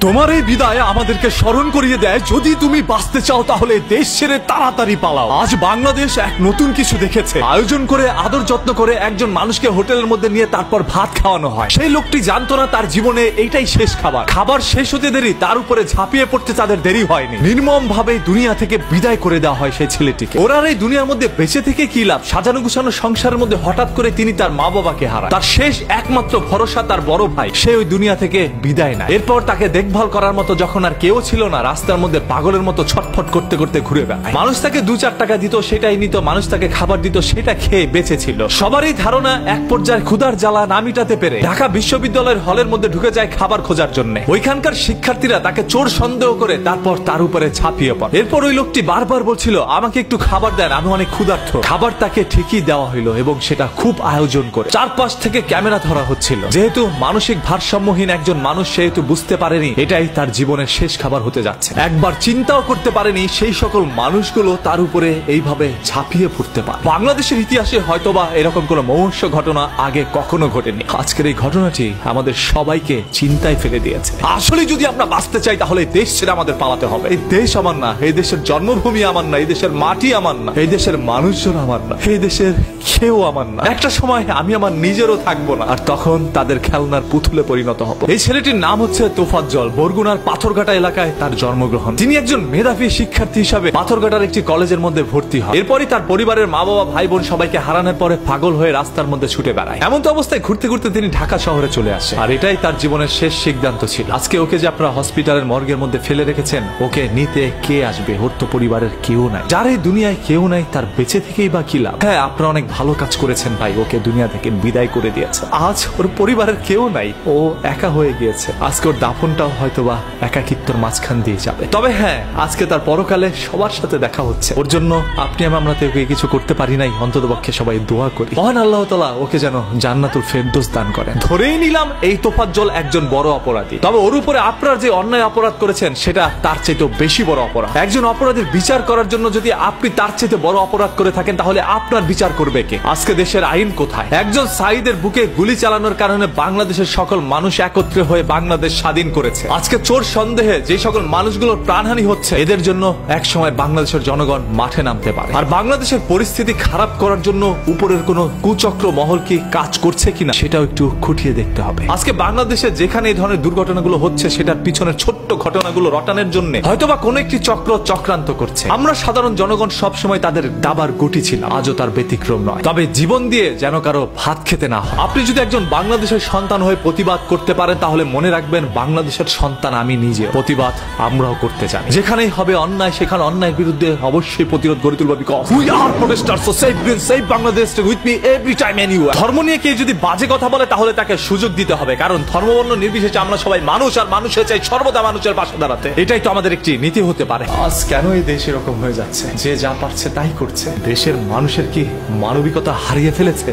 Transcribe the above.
তোমার এই বিদায় আমাদেরকে স্মরণ করিয়ে দেয়, যদি তুমি বাঁচতে চাও তাহলে দেশ ছেড়ে তাড়াতাড়ি পালাও। আজ বাংলাদেশ এক নতুন কিছু দেখেছে। আয়োজন করে আদর যত্ন করে একজন মানুষকে হোটেলের মধ্যে নিয়ে তারপর ভাত খাওয়ানো হয়। সেই লোকটি জানতো না তার জীবনে এইটাই শেষ খাবার। খাবার শেষ হতে দেরি, তার উপরে ঝাঁপিয়ে পড়তে তাদের দেরি হয়নি। নির্মম ভাবে দুনিয়া থেকে বিদায় করে দেওয়া হয় সেই ছেলেটিকে। ওরা এই দুনিয়ার মধ্যে বেঁচে থেকে কি লাভ? সাজানো গুছানো সংসারের মধ্যে হঠাৎ করে তিনি তার মা বাবাকে হারায়। তার শেষ একমাত্র ভরসা তার বড় ভাই, সে ওই দুনিয়া থেকে বিদায় নেয়। এরপর তাকে দেখভাল করার মতো যখন আর কেউ ছিল না, রাস্তার মধ্যে পাগলের মতো ছটফট করতে করতে ঘুরে বেড়ায়। মানুষ তাকে 2-4 টাকা দিত, সেটাই নিত। মানুষ তাকে খাবার দিত, সেটা খেয়ে বেঁচে ছিল। সবারই ধারণা এক পর্যায়ে ক্ষুধার জ্বালা না মিটাতে পেরে ঢাকা বিশ্ববিদ্যালয়ের হলের মধ্যে ঢুকে যায় খাবার খোঁজার জন্য। ওইখানকার শিক্ষার্থীরা তাকে চোর সন্দেহ করে তারপর তার উপরে ঝাঁপিয়ে পড়ে। এরপর ওই লোকটি বারবার বলছিল, আমাকে একটু খাবার দেন, আমি অনেক ক্ষুধার্ত। খাবার তাকে ঠিকই দেওয়া হইলো এবং সেটা খুব আয়োজন করে। চারপাশ থেকে ক্যামেরা ধরা হচ্ছিল। যেহেতু মানসিক ভারসাম্যহীন একজন মানুষ, সেহেতু বুঝতে পারেনি এটাই তার জীবনের শেষ খাবার হতে যাচ্ছে। একবার চিন্তাও করতে পারেনি সেই সকল মানুষগুলো তার উপরে এইভাবে ঝাঁপিয়ে পড়তে পারে। বাংলাদেশের ইতিহাসে হয়তোবা এরকম কোনো মহর্ষ ঘটনা আগে কখনো ঘটেনি। আজকের এই ঘটনাটি আমাদের সবাইকে চিন্তায় ফেলে দিয়েছে। আসলে যদি আমরা বাঁচতে চাই তাহলে দেশ ছেড়ে আমাদের পালাতে হবে। এই দেশ আমার না, এই দেশের জন্মভূমি আমার না, এই দেশের মাটি আমার না, এই দেশের মানুষজন আমার না, এই দেশের কেউ আমার না। একটা সময় আমি আমার নিজেরও থাকবো না, আর তখন তাদের খেলনার পুতুলে পরিণত হব। এই ছেলেটির নাম হচ্ছে তোফাজ্জল। বরগুনার পাথরঘাটা এলাকায় তার জন্মগ্রহণ। তিনি একজন মেধাবী শিক্ষার্থী হিসাবে পাথরঘাটার একটি কলেজের মধ্যে ভর্তি হয়। এরপরই তার পরিবারের মা বাবা ভাই বোন সবাইকে হারানোর পরে পাগল হয়ে রাস্তার মধ্যে ছুটে বেড়ায়। এমন তো অবস্থায় ঘুরতে ঘুরতে তিনি ঢাকা শহরে চলে আসে, আর এটাই তার জীবনের শেষ সিদ্ধান্ত ছিল। আজকে ওকে যে আপনারা হসপিটালের মর্গের মধ্যে ফেলে রেখেছেন, ওকে নিতে কে আসবে? ওর তো পরিবারের কেউ নাই। যার এই দুনিয়ায় কেউ নাই, তার বেঁচে থেকেই বা কি লাভ? হ্যাঁ, আপনারা অনেক ভালো কাজ করেছেন ভাই, ওকে দুনিয়া থেকে বিদায় করে দিয়েছে। আজ ওর পরিবারের কেউ নাই, ও একা হয়ে গিয়েছে। আজকে ওর দাফনটাও হয়তোবা একাকিত্বর মাঝখান দিয়ে যাবে। তবে হ্যাঁ, আজকে তার পরকালে সবার সাথে দেখা হচ্ছে। ওর জন্য আপনি আমরা তো ওকে কিছু করতে পারি নাই, অন্তত পক্ষে সবাই দোয়া করি মহান আল্লাহ তাআলা ওকে যেন জান্নাতুল ফেরদৌস দান করেন। ধরেই নিলাম এই তোফাজ্জল একজন বড় অপরাধী, তবে ওর উপরে আপনার যে অন্যায় অপরাধ করেছেন সেটা তার চাইতে বেশি বড় অপরাধ। একজন অপরাধীর বিচার করার জন্য যদি আপনি তার চাইতে বড় অপরাধ করে থাকেন, তাহলে আপনার বিচার করবে কে? আজকে দেশের আইন কোথায়? একজন সাঈদের বুকে গুলি চালানোর কারণে বাংলাদেশের সকল মানুষ একত্রে হয়ে বাংলাদেশ স্বাধীন করেছে। আজকে চোর সন্দেহে যে সকল মানুষগুলোর প্রাণহানি হচ্ছে, এদের জন্য এক সময় বাংলাদেশের জনগণ মাঠে নামতে পারে। আর বাংলাদেশের পরিস্থিতি খারাপ করার জন্য উপরের কোনো কুচক্র মহল কি কাজ করছে কিনা সেটাও একটু খুঁটিয়ে দেখতে হবে। আজকে বাংলাদেশে যেখানে এই ধরনের দুর্ঘটনাগুলো হচ্ছে, সেটার পিছনে ছোট্ট ঘটনাগুলো রটানোর জন্য হয়তোবা কোনো একটি চক্র চক্রান্ত করছে। আমরা সাধারণ জনগণ সব সময় তাদের দাবার গুটি ছিল, আজও তার ব্যতিক্রম নয়। তবে জীবন দিয়ে যেন কারো ভাত খেতে না হয়। আপনি যদি একজন বাংলাদেশের সন্তান হয়ে প্রতিবাদ করতে পারেন, তাহলে মনে রাখবেন বাংলাদেশের সন্তান আমি নিজে। প্রতিবাদ আমরাও করতে জানি। যেখানেই হবে অন্যায়, সেখানে অন্যায়ের বিরুদ্ধে অবশ্যই প্রতিরোধ গড়ে তুলব। We are protesters, so save Green, save Bangladesh with me every time anywhere. ধর্ম নিয়ে কেউ যদি বাজে কথা বলে, তাহলে তাকে সুযোগ দিতে হবে, কারণ ধর্মবর্ণ নির্বিশেষে আমরা সবাই মানুষ, আর মানুষের চাই সর্বদা মানুষের পাশে দাঁড়াতে। এটাই তো আমাদের একটি নীতি হতে পারে। আজ কেন এই দেশ এরকম হয়ে যাচ্ছে? যে যা পারছে তাই করছে। দেশের মানুষের কি মানবিকতা হারিয়ে ফেলেছে?